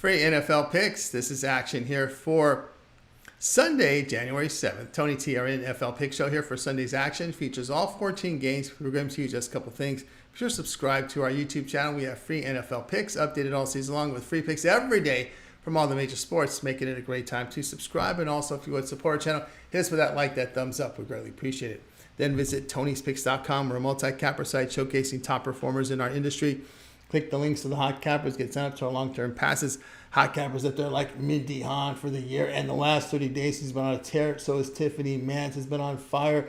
Free NFL picks. This is action here for Sunday, January 7th. Tony T, our NFL pick show here for Sunday's action. Features all 14 games. We're going to use just a couple things. Be sure to subscribe to our YouTube channel. We have free NFL picks updated all season long with free picks every day from all the major sports, making it a great time to subscribe. And also, if you would support our channel, hit us with that like, that thumbs up. We greatly appreciate it. Then visit Tony'sPicks.com. We're a multi-capper site showcasing top performers in our industry. Click the links to the hot cappers, get signed up to our long-term passes. Hot cappers that they're like Mindy Hahn for the year. And the last 30 days, he's been on a tear. So is Tiffany Mans has been on fire.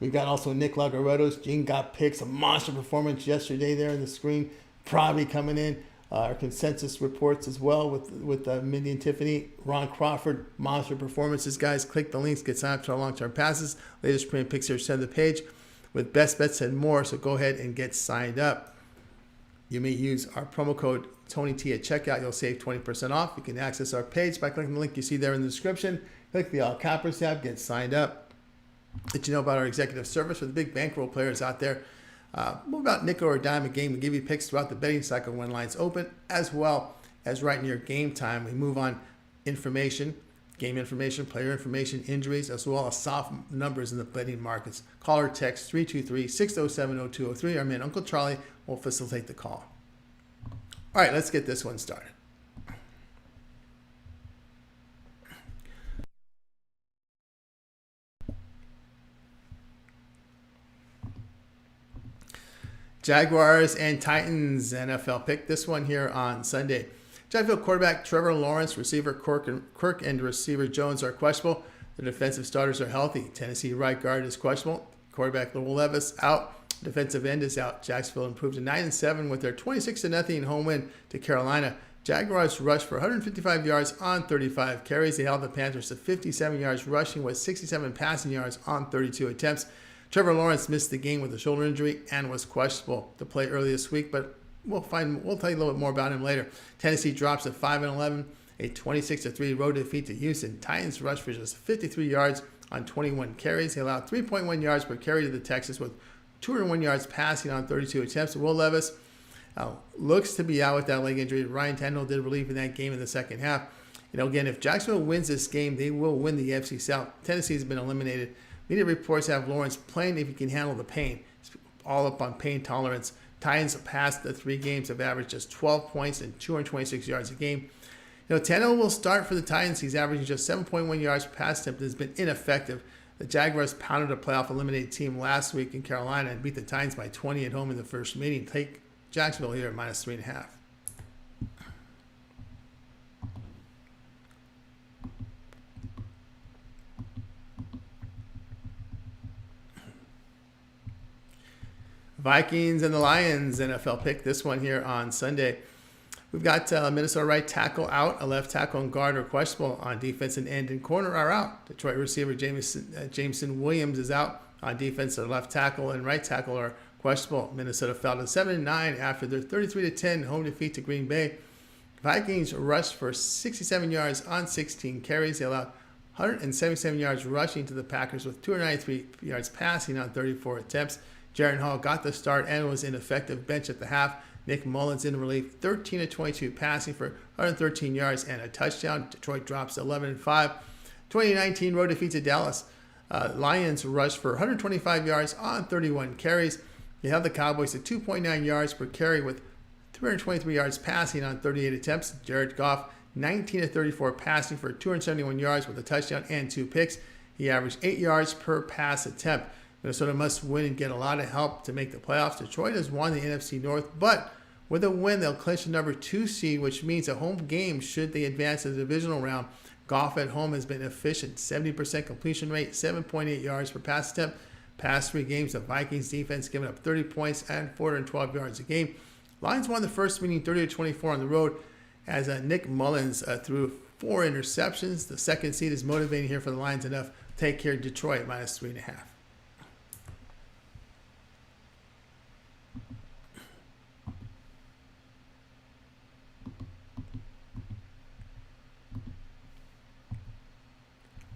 We've got also Nick Lagaretto's. Gene got picks. A monster performance yesterday there on the screen. Probably coming in. Our consensus reports as well with Mindy and Tiffany. Ron Crawford, monster performances. Guys, click the links, get signed up to our long-term passes. Latest premium picks here, center of the page with best bets and more. So go ahead and get signed up. You may use our promo code TonyT at checkout. You'll save 20% off. You can access our page by clicking the link you see there in the description. Click the All Cappers tab, get signed up. Let you know about our executive service for the big bankroll players out there. More about nickel or dime a game. We give you picks throughout the betting cycle when lines open, as well as right near game time. We move on information, game information, player information, injuries, as well as soft numbers in the betting markets. Call or text 323-607-0203. Our man Uncle Charlie will facilitate the call. All right, let's get this one started. Jaguars and Titans NFL pick. This one here on Sunday. Jacksonville quarterback Trevor Lawrence, receiver Kirk, and receiver Jones are questionable. The defensive starters are healthy. Tennessee right guard is questionable. Quarterback Will Levis out. Defensive end is out. Jacksonville improved to 9-7 with their 26-0 home win to Carolina. Jaguars rushed for 155 yards on 35 carries. They held the Panthers to 57 yards rushing with 67 passing yards on 32 attempts. Trevor Lawrence missed the game with a shoulder injury and was questionable to play early this week, but we'll tell you a little bit more about him later. Tennessee drops at 5-11, a 26-3 road defeat to Houston. Titans rushed for just 53 yards on 21 carries. They allowed 3.1 yards per carry to the Texans with 201 yards passing on 32 attempts. Will Levis looks to be out with that leg injury. Ryan Tannehill did relief in that game in the second half. Again, if Jacksonville wins this game, they will win the AFC South. Tennessee has been eliminated. Media reports have Lawrence playing if he can handle the pain. It's all up on pain tolerance. Titans past the 3 games have averaged just 12 points and 226 yards a game. Tannehill will start for the Titans. He's averaging just 7.1 yards per pass attempt. Has been ineffective. The Jaguars pounded a playoff eliminated team last week in Carolina and beat the Titans by 20 at home in the first meeting. Take Jacksonville here at -3.5. Vikings and the Lions NFL pick. This one here on Sunday. We've got Minnesota right tackle out. A left tackle and guard are questionable on defense, and end and corner are out. Detroit receiver Jameson Williams is out on defense. Their left tackle and right tackle are questionable. Minnesota fell to 7-9 after their 33-10 home defeat to Green Bay. Vikings rushed for 67 yards on 16 carries. They allowed 177 yards rushing to the Packers with 293 yards passing on 34 attempts. Jaren Hall got the start and was ineffective. Bench at the half. Nick Mullins in relief, 13-22 passing for 113 yards and a touchdown. Detroit drops 11-5. 2019 road defeat to Dallas. Lions rushed for 125 yards on 31 carries. They held the Cowboys at 2.9 yards per carry with 323 yards passing on 38 attempts. Jared Goff, 19-34 passing for 271 yards with a touchdown and 2 picks. He averaged 8 yards per pass attempt. Minnesota must win and get a lot of help to make the playoffs. Detroit has won the NFC North, but with a win, they'll clinch the number 2 seed, which means a home game should they advance to the divisional round. Goff at home has been efficient, 70% completion rate, 7.8 yards per pass attempt. Past 3 games, the Vikings defense giving up 30 points and 412 yards a game. Lions won the first meeting 30-24 on the road as Nick Mullins threw 4 interceptions. The second seed is motivating here for the Lions enough to take care of Detroit -3.5.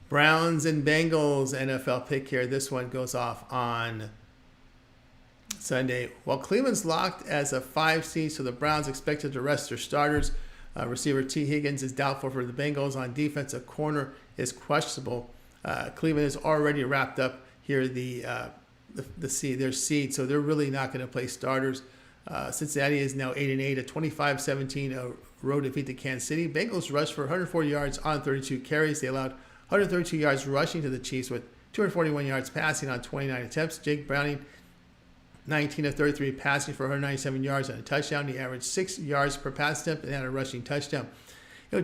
Browns and Bengals NFL pick here. This one goes off on Sunday. While Cleveland's locked as a 5 seed, so the Browns expected to rest their starters. Receiver T. Higgins is doubtful for the Bengals. On defense, a corner is questionable. Cleveland is already wrapped up here their seed, so they're really not going to play starters. Cincinnati is now 8-8, a 25-17 road defeat to Kansas City. Bengals rushed for 140 yards on 32 carries. They allowed 132 yards rushing to the Chiefs with 241 yards passing on 29 attempts. Jake Browning, 19 of 33 passing for 197 yards and a touchdown. He averaged 6 yards per pass attempt and had a rushing touchdown.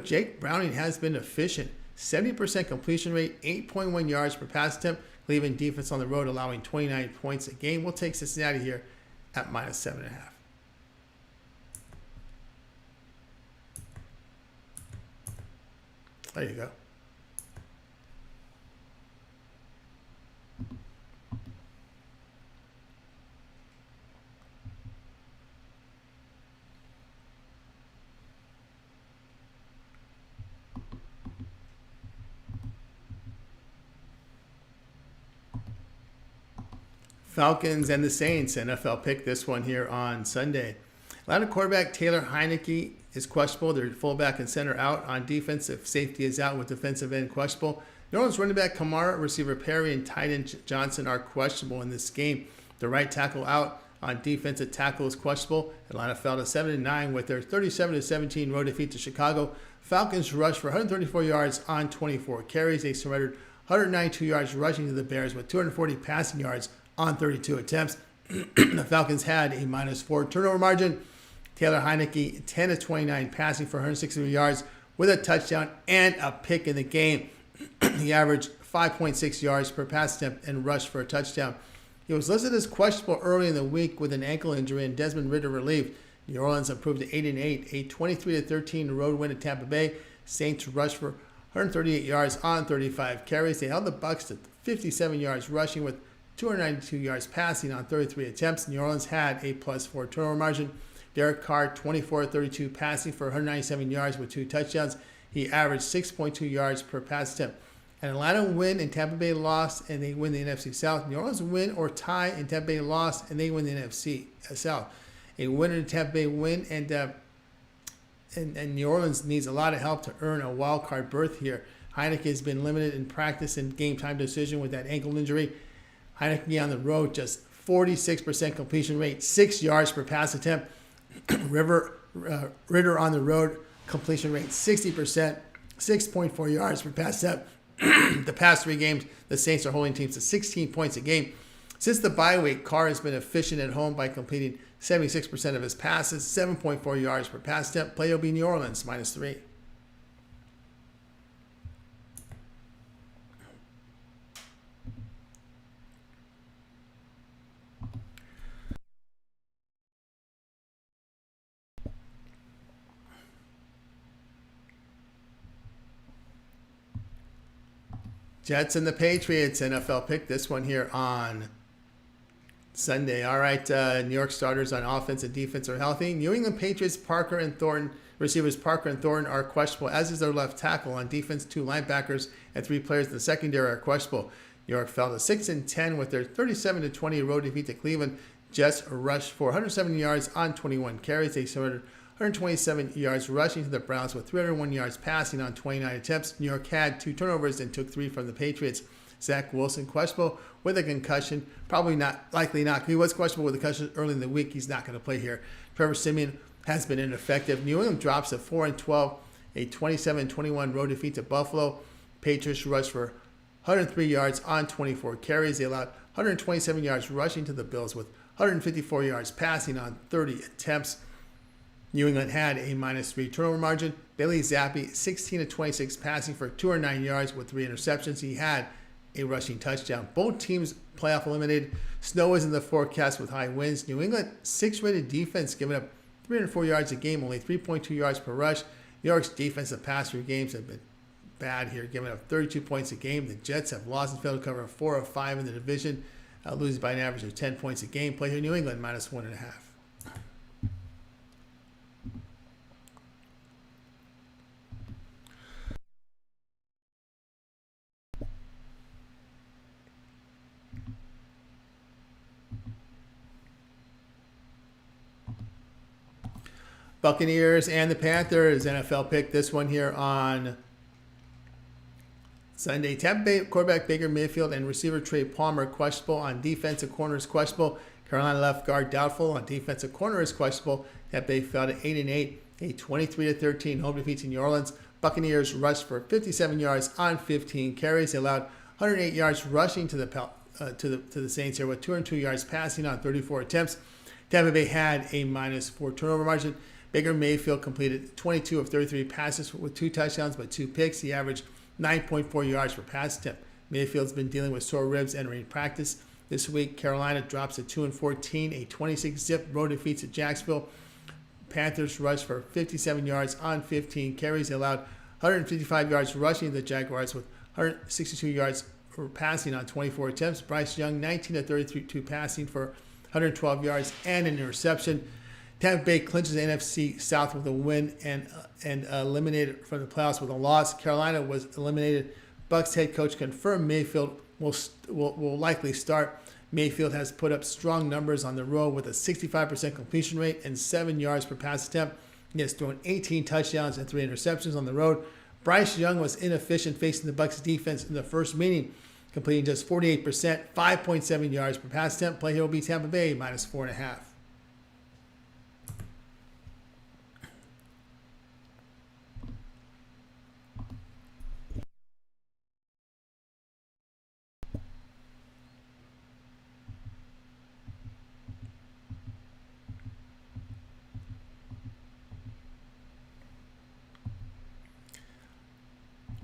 Jake Browning has been efficient. 70% completion rate, 8.1 yards per pass attempt. Cleveland defense on the road allowing 29 points a game. We'll take Cincinnati here at -7.5. There you go. Falcons and the Saints, NFL pick this one here on Sunday. Atlanta quarterback Taylor Heineke is questionable. Their fullback and center out. On defense, if safety is out with defensive end questionable. New Orleans running back Kamara, receiver Perry, and tight end Johnson are questionable in this game. The right tackle out. On defensive tackle is questionable. Atlanta fell to 7-9 with their 37-17 road defeat to Chicago. Falcons rushed for 134 yards on 24 carries. They surrendered 192 yards rushing to the Bears with 240 passing yards on 32 attempts. The Falcons had a -4 turnover margin. Taylor Heineke, 10 of 29 passing for 163 yards with a touchdown and a pick in the game. He averaged 5.6 yards per pass attempt and rushed for a touchdown. He was listed as questionable early in the week with an ankle injury, and Desmond Ridder relieved. New Orleans improved to 8-8, a 23-13 road win at Tampa Bay. Saints rushed for 138 yards on 35 carries. They held the Bucs to 57 yards rushing with 292 yards passing on 33 attempts. New Orleans had a +4 turnover margin. Derek Carr, 24-32 passing for 197 yards with 2 touchdowns. He averaged 6.2 yards per pass attempt. An Atlanta win and Tampa Bay lost, and they win the NFC South. New Orleans win or tie and Tampa Bay lost, and they win the NFC South. A win and Tampa Bay win, and New Orleans needs a lot of help to earn a wild card berth here. Heineke has been limited in practice and game time decision with that ankle injury. Heineke on the road, just 46% completion rate, 6 yards per pass attempt. Ridder on the road, completion rate 60%, 6.4 yards per pass attempt. The past 3 games, the Saints are holding teams to 16 points a game. Since the bye week, Carr has been efficient at home by completing 76% of his passes, 7.4 yards per pass attempt. Play will be New Orleans, -3. Jets and the Patriots, NFL pick this one here on Sunday. All right, New York starters on offense and defense are healthy. New England Patriots, Parker and Thornton, receivers Parker and Thornton are questionable, as is their left tackle. On defense, 2 linebackers and 3 players in the secondary are questionable. New York fell to 6-10 with their 37-20 road defeat to Cleveland. Jets rushed for 170 yards on 21 carries. They surrendered 127 yards rushing to the Browns with 301 yards passing on 29 attempts. New York had 2 turnovers and took 3 from the Patriots. Zach Wilson questionable with a concussion. Likely not. He was questionable with a concussion early in the week. He's not going to play here. Trevor Siemian has been ineffective. New England drops to 4-12, a 27-21 road defeat to Buffalo. Patriots rushed for 103 yards on 24 carries. They allowed 127 yards rushing to the Bills with 154 yards passing on 30 attempts. New England had a -3 turnover margin. Bailey Zappi, 16-26 passing for 209 yards with 3 interceptions. He had a rushing touchdown. Both teams playoff eliminated. Snow is in the forecast with high winds. New England, 6-rated defense, giving up 304 yards a game, only 3.2 yards per rush. New York's defense the past 3 games have been bad here, giving up 32 points a game. The Jets have lost and failed to cover 4 of 5 in the division, losing by an average of 10 points a game. Play here, New England, -1.5. Buccaneers and the Panthers, NFL pick. This one here on Sunday. Tampa Bay quarterback Baker Mayfield and receiver Trey Palmer questionable. On defensive corners questionable. Carolina left guard doubtful. On defensive corner is questionable. Tampa Bay fell to 8-8. A 23-13 home defeat in New Orleans. Buccaneers rushed for 57 yards on 15 carries. They allowed 108 yards rushing to the Saints here with 202 yards passing on 34 attempts. Tampa Bay had a -4 turnover margin. Baker Mayfield completed 22 of 33 passes with 2 touchdowns but 2 picks. He averaged 9.4 yards per pass attempt. Mayfield's been dealing with sore ribs entering practice. This week, Carolina drops to 2-14, a 26-zip road defeat at Jacksonville. Panthers rushed for 57 yards on 15 carries. They allowed 155 yards rushing to the Jaguars with 162 yards passing on 24 attempts. Bryce Young, 19 of 32 passing for 112 yards and an interception. Tampa Bay clinches the NFC South with a win and eliminated from the playoffs with a loss. Carolina was eliminated. Bucs head coach confirmed Mayfield will likely start. Mayfield has put up strong numbers on the road with a 65% completion rate and 7 yards per pass attempt. He has thrown 18 touchdowns and 3 interceptions on the road. Bryce Young was inefficient facing the Bucs defense in the first meeting, completing just 48%, 5.7 yards per pass attempt. Play here will be Tampa Bay -4.5.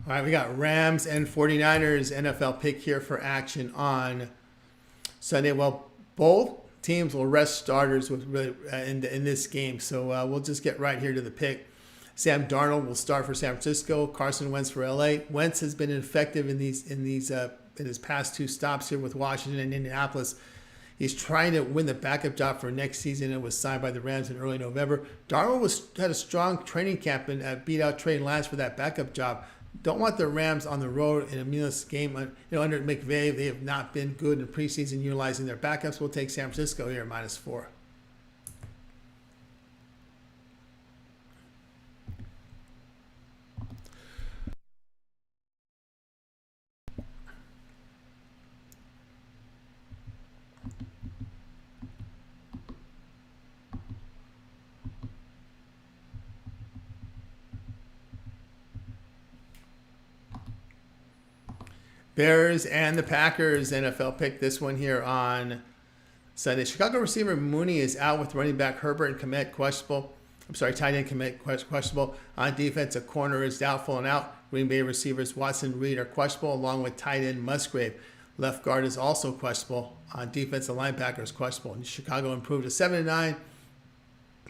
All right, we got Rams and 49ers NFL pick here for action on Sunday. Well, both teams will rest starters with really in this game, so we'll just get right here to the pick. Sam Darnold will start for San Francisco. Carson Wentz for LA. Wentz has been effective in his past 2 stops here with Washington and Indianapolis. He's trying to win the backup job for next season and was signed by the Rams in early November. Darnold had a strong training camp and beat out Trey Lance for that backup job. Don't want the Rams on the road in a meaningless game. Under McVay, they have not been good in preseason utilizing their backups. We'll take San Francisco here -4. Bears and the Packers NFL pick. This one here on Sunday. Chicago receiver Mooney is out with running back Herbert and Kmet questionable. Tight end Kmet questionable. On defense, a corner is doubtful and out. Green Bay receivers Watson Reed are questionable along with tight end Musgrave. Left guard is also questionable. On defense, the linebacker is questionable. And Chicago improved to 7-9,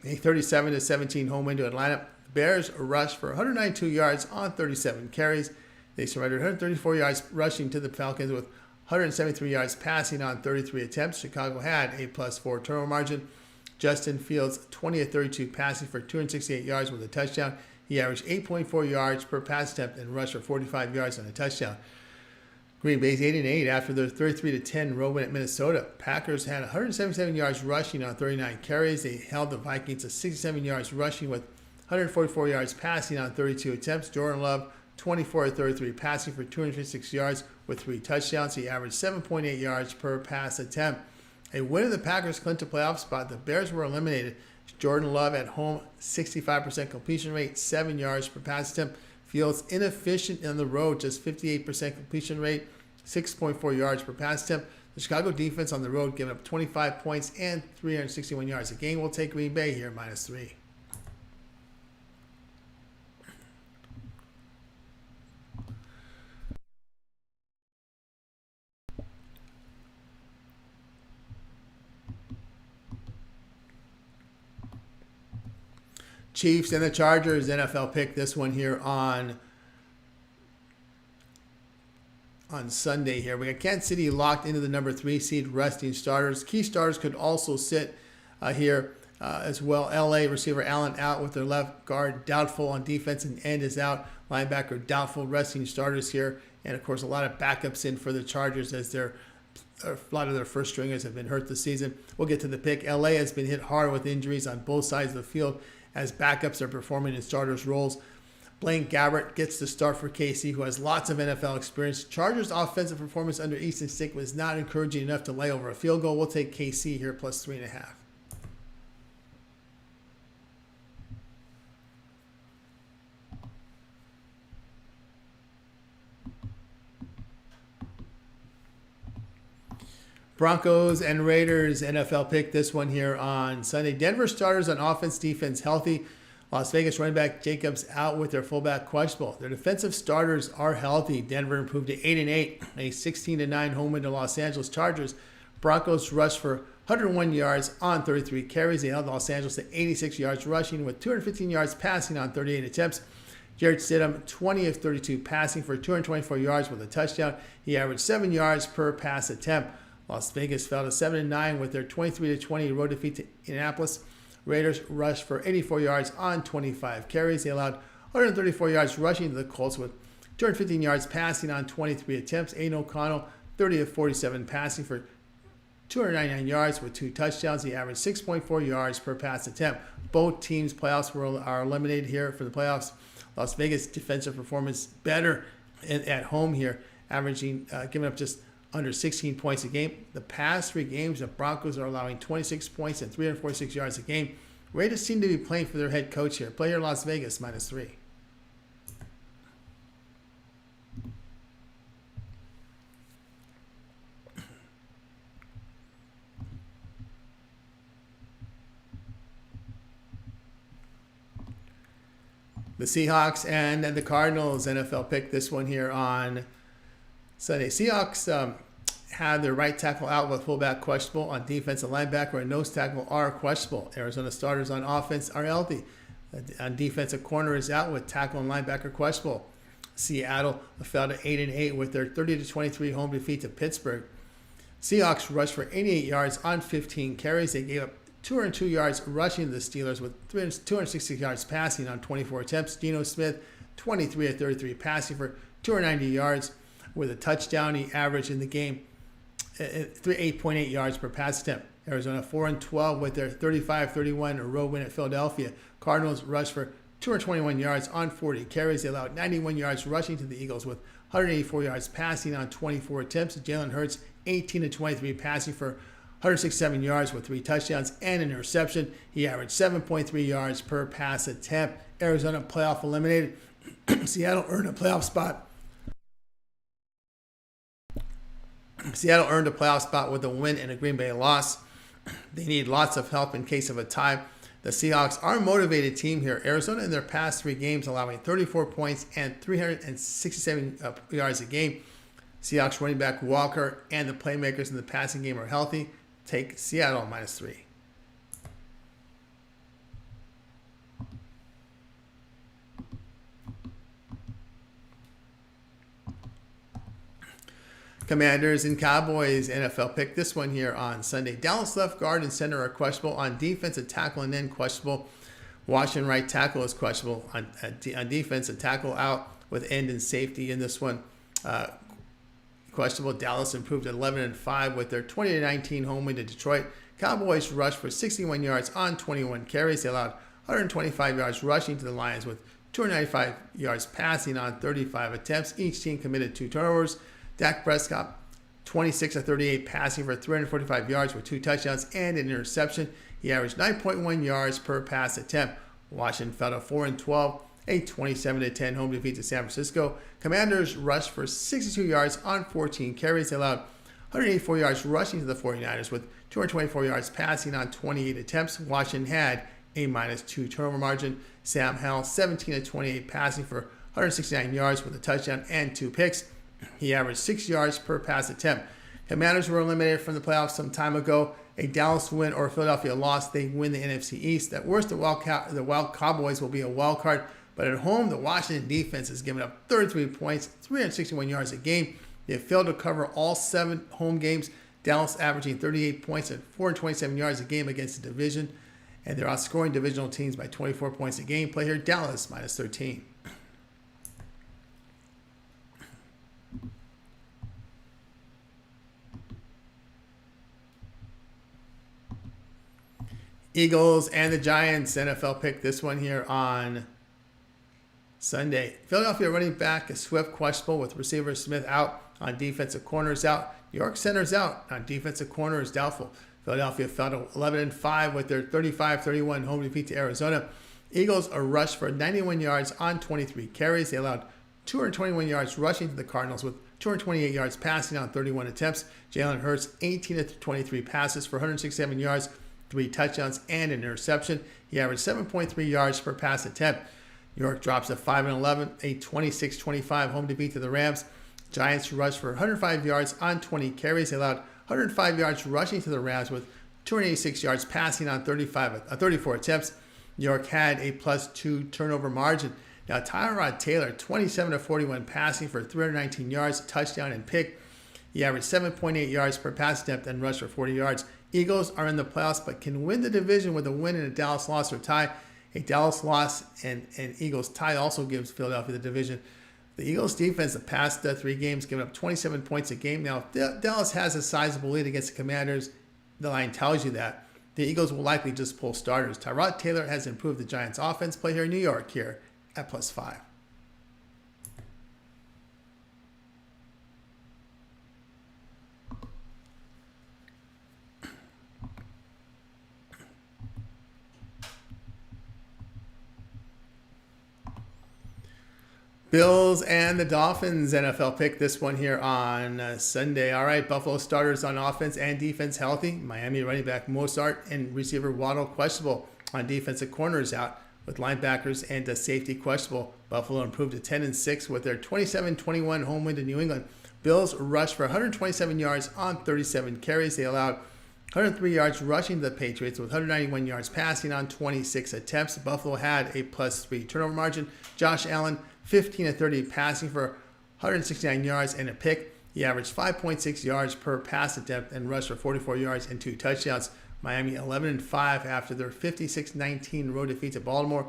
a 37-17 home win to Atlanta. The Bears rushed for 192 yards on 37 carries. They surrendered 134 yards rushing to the Falcons with 173 yards passing on 33 attempts. Chicago had a +4 turnover margin. Justin Fields, 20 of 32 passing for 268 yards with a touchdown. He averaged 8.4 yards per pass attempt and rushed for 45 yards on a touchdown. Green Bay's 8-8 after their 33-10 road win at Minnesota. Packers had 177 yards rushing on 39 carries. They held the Vikings to 67 yards rushing with 144 yards passing on 32 attempts. Jordan Love, 24 of 33 passing for 256 yards with 3 touchdowns. He averaged 7.8 yards per pass attempt. A win of the Packers clinched a playoff spot. The Bears were eliminated. Jordan Love at home, 65% completion rate, 7 yards per pass attempt. Fields inefficient on the road, just 58% completion rate, 6.4 yards per pass attempt. The Chicago defense on the road giving up 25 points and 361 yards. Again, we'll take Green Bay here, -3. Chiefs and the Chargers NFL pick. This one here on Sunday here. We got Kansas City locked into the number 3 seed, resting starters. Key starters could also sit here as well. LA receiver Allen out with their left guard doubtful on defense, and end is out. Linebacker doubtful, resting starters here. And of course, a lot of backups in for the Chargers as a lot of their first stringers have been hurt this season. We'll get to the pick. LA has been hit hard with injuries on both sides of the field. as backups are performing in starters' roles. Blaine Gabbert gets the start for KC, who has lots of NFL experience. Chargers' offensive performance under Easton Stick was not encouraging enough to lay over a field goal. We'll take KC here plus 3.5. Broncos and Raiders NFL pick, this one here on Sunday. Denver starters on offense, defense healthy. Las Vegas running back Jacobs out with their fullback questionable. Their defensive starters are healthy. Denver improved to 8-8, a 16-9 home win to Los Angeles Chargers. Broncos rushed for 101 yards on 33 carries. They held Los Angeles to 86 yards rushing with 215 yards passing on 38 attempts. Jared Stidham, 20 of 32 passing for 224 yards with a touchdown. He averaged 7 yards per pass attempt. Las Vegas fell to 7-9 with their 23-20 road defeat to Indianapolis. Raiders rushed for 84 yards on 25 carries. They allowed 134 yards rushing to the Colts with 215 yards passing on 23 attempts. Aiden O'Connell, 30 of 47 passing for 299 yards with 2 touchdowns. He averaged 6.4 yards per pass attempt. Both teams' playoffs are eliminated here for the playoffs. Las Vegas defensive performance better at home here, averaging giving up just under 16 points a game. The past 3 games, the Broncos are allowing 26 points and 346 yards a game. Raiders seem to be playing for their head coach here. Play here Las Vegas -3. The Seahawks and the Cardinals NFL pick, this one here on Sunday. Seahawks had their right tackle out with fullback questionable. On defense, a linebacker and nose tackle are questionable. Arizona starters on offense are healthy. On defense, a corner is out with tackle and linebacker questionable. Seattle fell to 8-8 with their 30-23 home defeat to Pittsburgh. Seahawks rushed for 88 yards on 15 carries. They gave up 202 yards rushing to the Steelers with 260 yards passing on 24 attempts. Geno Smith, 23 of 33 passing for 290 yards. With a touchdown, he averaged in the game 8.8 yards per pass attempt. Arizona 4-12 with their 35-31 road win at Philadelphia. Cardinals rushed for 221 yards on 40 carries. They allowed 91 yards rushing to the Eagles with 184 yards passing on 24 attempts. Jalen Hurts 18 of 23 passing for 167 yards with 3 touchdowns and an interception. He averaged 7.3 yards per pass attempt. Arizona playoff eliminated. Seattle earned a playoff spot. Seattle earned a playoff spot with a win and a Green Bay loss. They need lots of help in case of a tie. The Seahawks are a motivated team here. Arizona in their past 3 games allowing 34 points and 367 yards a game. Seahawks running back Walker and the playmakers in the passing game are healthy. Take Seattle -3. Commanders and Cowboys NFL pick, this one here on Sunday. Dallas left guard and center are questionable. On defense, a tackle and end questionable. Washington right tackle is questionable. On defense, a tackle out with end and safety in this one. Questionable. Dallas improved at 11-5 with their 20-19 home win to Detroit. Cowboys rushed for 61 yards on 21 carries. They allowed 125 yards rushing to the Lions with 295 yards passing on 35 attempts. Each team committed 2 turnovers. Dak Prescott, 26 of 38 passing for 345 yards with 2 touchdowns and an interception. He averaged 9.1 yards per pass attempt. Washington fell to 4-12, a 27-10 home defeat to San Francisco. Commanders rushed for 62 yards on 14 carries. They allowed 184 yards rushing to the 49ers with 224 yards passing on 28 attempts. Washington had a -2 turnover margin. Sam Howell, 17 of 28 passing for 169 yards with a touchdown and 2 picks. He averaged 6 yards per pass attempt. Commanders were eliminated from the playoffs some time ago. A Dallas win or a Philadelphia loss, they win the NFC East. At worst, the wild Cowboys will be a wild card. But at home, the Washington defense has given up 33 points, 361 yards a game. They have failed to cover all 7 home games. Dallas averaging 38 points and 427 yards a game against the division. And they're outscoring divisional teams by 24 points a game. Play here, Dallas -13. Eagles and the Giants NFL pick. This one here on Sunday. Philadelphia running back is Swift questionable with receiver Smith out. On defensive corners out. New York center's out. On defensive corner is doubtful. Philadelphia fell to 11-5 with their 35-31 home defeat to Arizona. Eagles are rushed for 91 yards on 23 carries. They allowed 221 yards rushing to the Cardinals with 228 yards passing on 31 attempts. Jalen Hurts 18-23 passes for 167 yards, 3 touchdowns, and an interception. He averaged 7.3 yards per pass attempt. New York drops to 5-11, a 26-25 home defeat to the Rams. Giants rushed for 105 yards on 20 carries. They allowed 105 yards rushing to the Rams with 286 yards passing on 34 attempts. New York had a +2 turnover margin. Now, Tyrod Taylor, 27-41 passing for 319 yards, touchdown, and pick. He averaged 7.8 yards per pass attempt and rushed for 40 yards. Eagles are in the playoffs but can win the division with a win and a Dallas loss or tie. A Dallas loss and Eagles tie also gives Philadelphia the division. The Eagles defense, the past 3 games, given up 27 points a game. Now, if Dallas has a sizable lead against the Commanders, the line tells you that. The Eagles will likely just pull starters. Tyrod Taylor has improved the Giants' offense. Play here in New York here at +5. Bills and the Dolphins NFL pick. This one here on Sunday. All right, Buffalo starters on offense and defense healthy. Miami running back Mostert and receiver Waddle questionable. On defensive corners out with linebackers and safety questionable. Buffalo improved to 10-6 with their 27-21 home win to New England. Bills rushed for 127 yards on 37 carries. They allowed 103 yards rushing to the Patriots with 191 yards passing on 26 attempts. Buffalo had a +3 turnover margin. Josh Allen 15-30 passing for 169 yards and a pick. He averaged 5.6 yards per pass attempt and rushed for 44 yards and 2 touchdowns. Miami 11-5 after their 56-19 road defeat to Baltimore.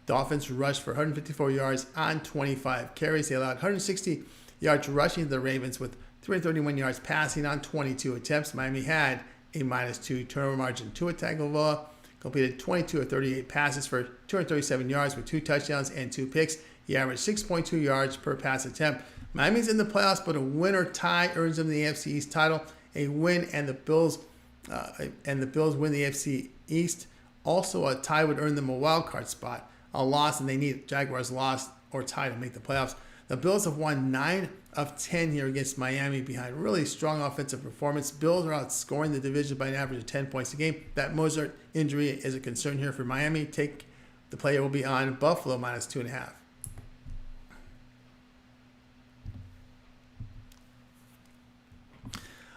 Dolphins rushed for 154 yards on 25 carries. They allowed 160 yards rushing to the Ravens with 331 yards passing on 22 attempts. Miami had a -2 turnover margin. Tua Tagovailoa completed 22 of 38 passes for 237 yards with 2 touchdowns and 2 picks. He averaged 6.2 yards per pass attempt. Miami's in the playoffs, but a win or tie earns them the AFC East title. A win and the Bills win the AFC East. Also, a tie would earn them a wild card spot. A loss, and they need Jaguars loss or tie to make the playoffs. The Bills have won 9 of 10 here against Miami behind really strong offensive performance. Bills are outscoring the division by an average of 10 points a game. That Mostert injury is a concern here for Miami. The player will be on Buffalo -2.5.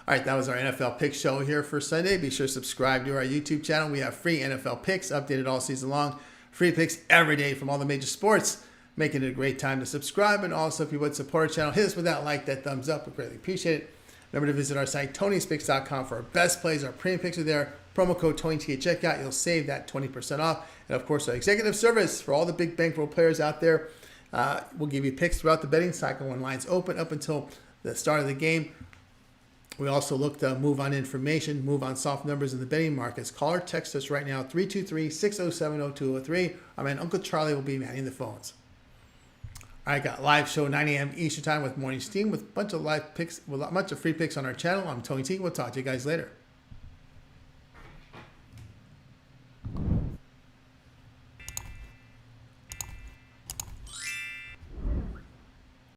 All right, that was our NFL pick show here for Sunday. Be sure to subscribe to our YouTube channel. We have free NFL picks updated all season long. Free picks every day from all the major sports, making it a great time to subscribe. And also, if you would support our channel, hit us with that like, that thumbs up. We greatly appreciate it. Remember to visit our site, Tony'sPicks.com, for our best plays. Our premium picks are there. Promo code TonyT at checkout. You'll save that 20% off. And, of course, our executive service for all the big bankroll players out there. We'll give you picks throughout the betting cycle when lines open up until the start of the game. We also look to move on information, move on soft numbers in the betting markets. Call or text us right now, 323-607-0203. Our man Uncle Charlie will be manning the phones. All right, got a live show 9 a.m. Eastern Time with Morning Steam with a bunch of live picks, with a bunch of free picks on our channel. I'm Tony T. We'll talk to you guys later.